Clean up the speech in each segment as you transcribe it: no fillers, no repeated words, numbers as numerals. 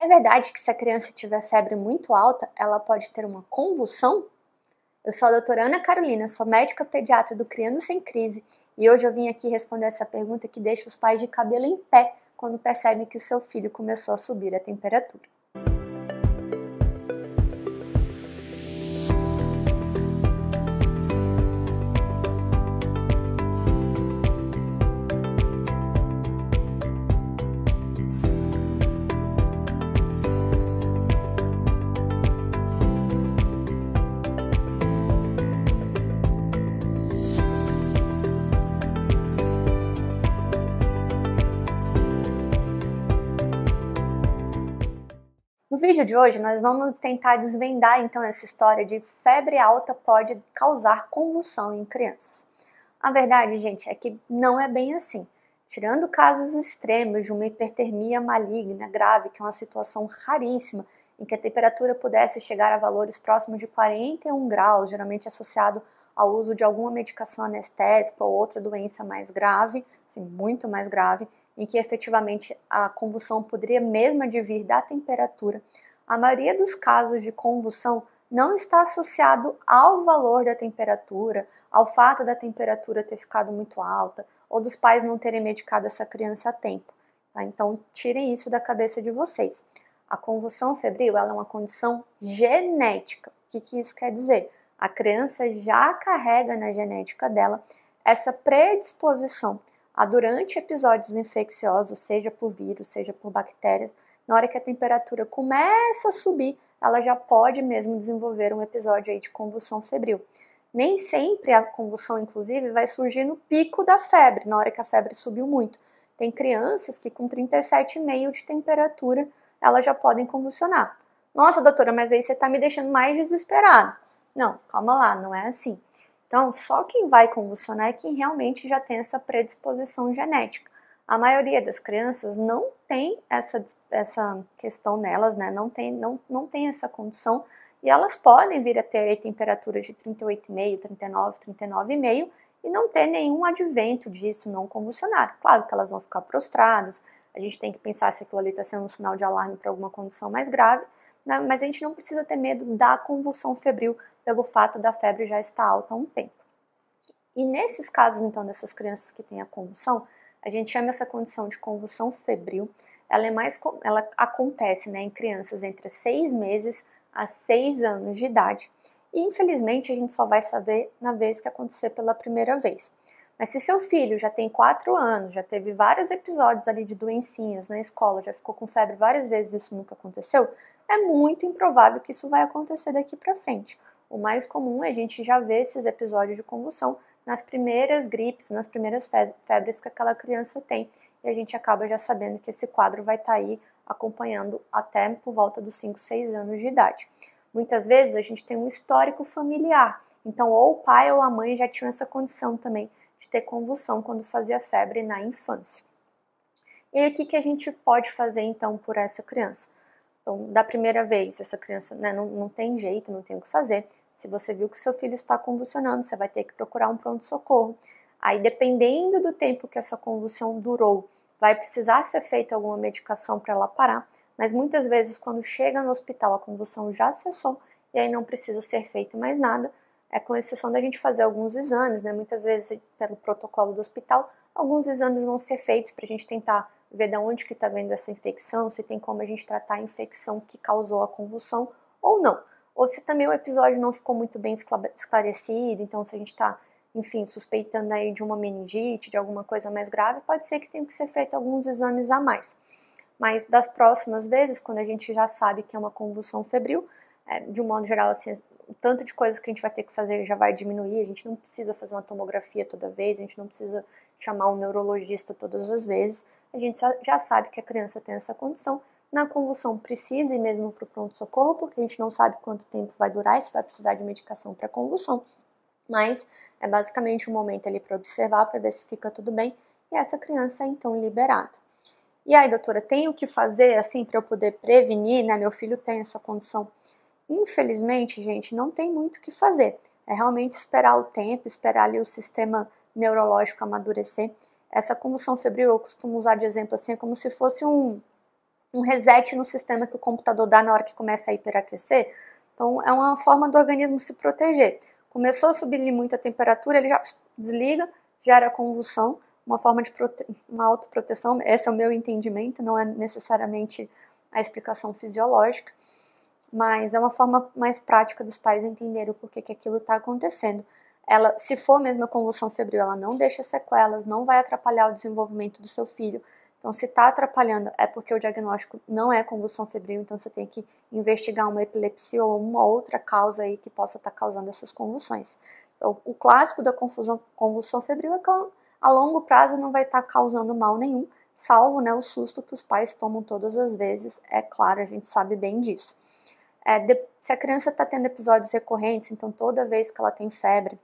É verdade que se a criança tiver febre muito alta, ela pode ter uma convulsão? Eu sou a doutora Ana Carolina, sou médica pediatra do Criando Sem Crise e hoje eu vim aqui responder essa pergunta que deixa os pais de cabelo em pé quando percebem que o seu filho começou a subir a temperatura. No vídeo de hoje nós vamos tentar desvendar então essa história de febre alta pode causar convulsão em crianças. A verdade, gente, é que não é bem assim. Tirando casos extremos de uma hipertermia maligna grave, que é uma situação raríssima, em que a temperatura pudesse chegar a valores próximos de 41 graus, geralmente associado ao uso de alguma medicação anestésica ou outra doença mais grave, assim, muito mais grave, em que efetivamente a convulsão poderia mesmo advir da temperatura, a maioria dos casos de convulsão não está associado ao valor da temperatura, ao fato da temperatura ter ficado muito alta, ou dos pais não terem medicado essa criança a tempo. Tá? Então, tirem isso da cabeça de vocês. A convulsão febril ela é uma condição genética. O que isso quer dizer? A criança já carrega na genética dela essa predisposição a, durante episódios infecciosos, seja por vírus, seja por bactérias, na hora que a temperatura começa a subir, ela já pode mesmo desenvolver um episódio aí de convulsão febril. Nem sempre a convulsão, inclusive, vai surgir no pico da febre, na hora que a febre subiu muito. Tem crianças que com 37,5 de temperatura, elas já podem convulsionar. Nossa, doutora, mas aí você está me deixando mais desesperada. Não, calma lá, não é assim. Então, só quem vai convulsionar é quem realmente já tem essa predisposição genética. A maioria das crianças não tem essa questão nelas, né? Não tem essa condição e elas podem vir a ter temperatura de 38,5, 39, 39,5 e não ter nenhum advento disso, não convulsionar. Claro que elas vão ficar prostradas, a gente tem que pensar se aquilo ali está sendo um sinal de alarme para alguma condição mais grave, né? Mas a gente não precisa ter medo da convulsão febril pelo fato da febre já estar alta há um tempo. E nesses casos, então, dessas crianças que têm a convulsão, a gente chama essa condição de convulsão febril. Ela acontece, né, em crianças entre 6 meses a 6 anos de idade. E, infelizmente, a gente só vai saber na vez que acontecer pela primeira vez. Mas se seu filho já tem 4 anos, já teve vários episódios ali de doencinhas na escola, já ficou com febre várias vezes e isso nunca aconteceu, é muito improvável que isso vai acontecer daqui para frente. O mais comum é a gente já ver esses episódios de convulsão nas primeiras gripes, nas primeiras febres que aquela criança tem. E a gente acaba já sabendo que esse quadro vai estar aí acompanhando até por volta dos 5, 6 anos de idade. Muitas vezes a gente tem um histórico familiar, então ou o pai ou a mãe já tinham essa condição também de ter convulsão quando fazia febre na infância. E aí o que a gente pode fazer então por essa criança? Então, da primeira vez, essa criança, né, não tem jeito, não tem o que fazer. Se você viu que seu filho está convulsionando, você vai ter que procurar um pronto-socorro. Aí, dependendo do tempo que essa convulsão durou, vai precisar ser feita alguma medicação para ela parar, mas muitas vezes, quando chega no hospital, a convulsão já cessou e aí não precisa ser feito mais nada, com exceção da gente fazer alguns exames, né? Muitas vezes, pelo protocolo do hospital, alguns exames vão ser feitos para a gente tentar ver de onde que está vindo essa infecção, se tem como a gente tratar a infecção que causou a convulsão ou não. Ou se também o episódio não ficou muito bem esclarecido, então se a gente está, enfim, suspeitando aí de uma meningite, de alguma coisa mais grave, pode ser que tenha que ser feito alguns exames a mais. Mas das próximas vezes, quando a gente já sabe que é uma convulsão febril, de um modo geral, assim, o tanto de coisas que a gente vai ter que fazer já vai diminuir, a gente não precisa fazer uma tomografia toda vez, a gente não precisa chamar um neurologista todas as vezes, a gente já sabe que a criança tem essa condição. Na convulsão precisa ir mesmo para o pronto-socorro, porque a gente não sabe quanto tempo vai durar e se vai precisar de medicação para convulsão, mas é basicamente um momento ali para observar, para ver se fica tudo bem, e essa criança é então liberada. E aí, doutora, tem o que fazer assim para eu poder prevenir, né? Meu filho tem essa condição. Infelizmente, gente, não tem muito o que fazer. É realmente esperar o tempo, esperar ali o sistema neurológico amadurecer. Essa convulsão febril eu costumo usar de exemplo assim, é como se fosse um um reset no sistema que o computador dá na hora que começa a hiperaquecer. Então, é uma forma do organismo se proteger. Começou a subir muito a temperatura, ele já desliga, gera convulsão, uma forma de uma autoproteção. Esse é o meu entendimento, não é necessariamente a explicação fisiológica, mas é uma forma mais prática dos pais entenderem o porquê que aquilo está acontecendo. Ela, se for mesmo a convulsão febril, ela não deixa sequelas, não vai atrapalhar o desenvolvimento do seu filho. Então, se está atrapalhando, é porque o diagnóstico não é convulsão febril, então você tem que investigar uma epilepsia ou uma outra causa aí que possa estar causando essas convulsões. Então, o clássico da convulsão febril é que a longo prazo não vai estar causando mal nenhum, salvo, né, o susto que os pais tomam todas as vezes, é claro, a gente sabe bem disso. Se a criança está tendo episódios recorrentes, então toda vez que ela tem febre,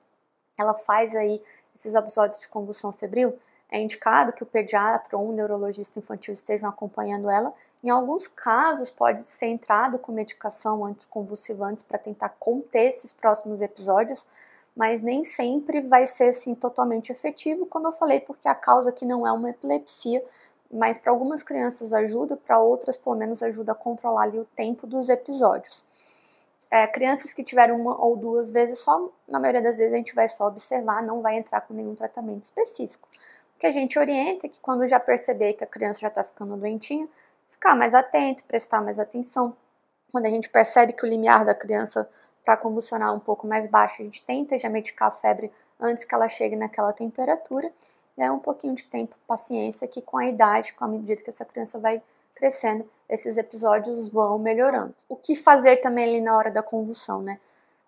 ela faz aí esses episódios de convulsão febril, é indicado que o pediatra ou um neurologista infantil estejam acompanhando ela. Em alguns casos, pode ser entrado com medicação anticonvulsivantes para tentar conter esses próximos episódios, mas nem sempre vai ser assim totalmente efetivo, como eu falei, porque a causa aqui não é uma epilepsia, mas para algumas crianças ajuda, para outras pelo menos ajuda a controlar ali o tempo dos episódios. Crianças que tiveram uma ou duas vezes só, na maioria das vezes a gente vai só observar, não vai entrar com nenhum tratamento específico. O que a gente orienta é que quando já perceber que a criança já está ficando doentinha, ficar mais atento, prestar mais atenção. Quando a gente percebe que o limiar da criança para convulsionar é um pouco mais baixo, a gente tenta já medicar a febre antes que ela chegue naquela temperatura. E é um pouquinho de tempo, paciência, que com a idade, com a medida que essa criança vai crescendo, esses episódios vão melhorando. O que fazer também ali na hora da convulsão, né?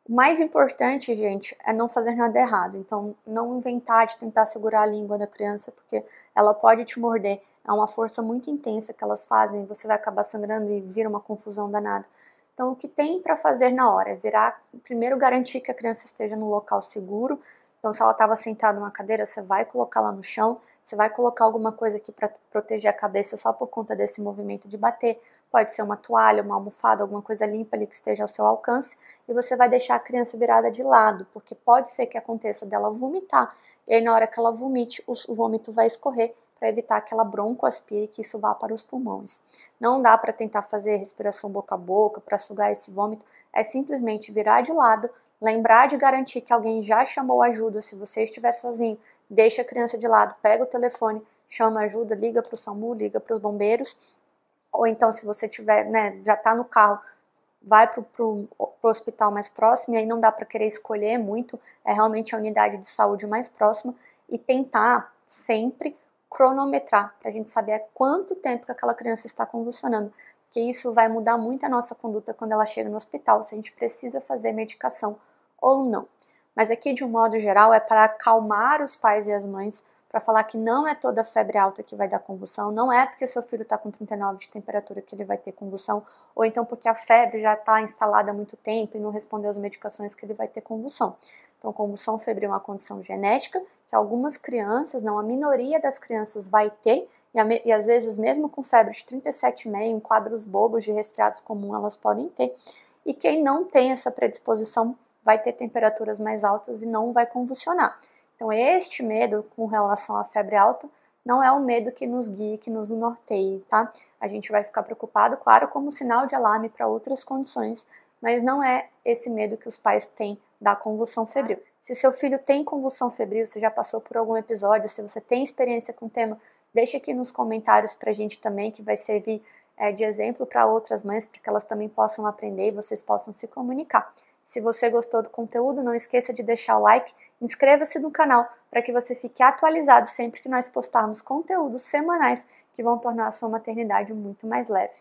O mais importante, gente, é não fazer nada errado. Então, não inventar de tentar segurar a língua da criança, porque ela pode te morder. É uma força muito intensa que elas fazem, você vai acabar sangrando e vira uma confusão danada. Então, o que tem para fazer na hora é primeiro garantir que a criança esteja no local seguro. Então, se ela estava sentada numa cadeira, você vai colocar ela no chão, você vai colocar alguma coisa aqui para proteger a cabeça só por conta desse movimento de bater. Pode ser uma toalha, uma almofada, alguma coisa limpa ali que esteja ao seu alcance. E você vai deixar a criança virada de lado, porque pode ser que aconteça dela vomitar. E aí, na hora que ela vomite, o vômito vai escorrer para evitar que ela broncoaspire e que isso vá para os pulmões. Não dá para tentar fazer respiração boca a boca, para sugar esse vômito. É simplesmente virar de lado, lembrar de garantir que alguém já chamou ajuda. Se você estiver sozinho, deixa a criança de lado, pega o telefone, chama ajuda, liga para o SAMU, liga para os bombeiros. Ou então, se você tiver, né, já está no carro, vai para o hospital mais próximo, e aí não dá para querer escolher muito, é realmente a unidade de saúde mais próxima, e tentar sempre cronometrar, para a gente saber há quanto tempo que aquela criança está convulsionando, porque isso vai mudar muito a nossa conduta quando ela chega no hospital, se a gente precisa fazer medicação ou não. Mas aqui, de um modo geral, é para acalmar os pais e as mães, para falar que não é toda febre alta que vai dar convulsão, não é porque seu filho está com 39 de temperatura que ele vai ter convulsão, ou então porque a febre já está instalada há muito tempo e não respondeu às medicações que ele vai ter convulsão. Então, convulsão febril é uma condição genética que algumas crianças, não, a minoria das crianças vai ter, e às vezes mesmo com febre de 37,5, em quadros bobos de resfriados comum elas podem ter, e quem não tem essa predisposição vai ter temperaturas mais altas e não vai convulsionar. Então, este medo com relação à febre alta não é o medo que nos guie, que nos norteie, tá? A gente vai ficar preocupado, claro, como sinal de alarme para outras condições, mas não é esse medo que os pais têm da convulsão febril. Se seu filho tem convulsão febril, se já passou por algum episódio, se você tem experiência com o tema, deixa aqui nos comentários para a gente também, que vai servir de exemplo para outras mães, para que elas também possam aprender e vocês possam se comunicar. Se você gostou do conteúdo, não esqueça de deixar o like, inscreva-se no canal para que você fique atualizado sempre que nós postarmos conteúdos semanais que vão tornar a sua maternidade muito mais leve.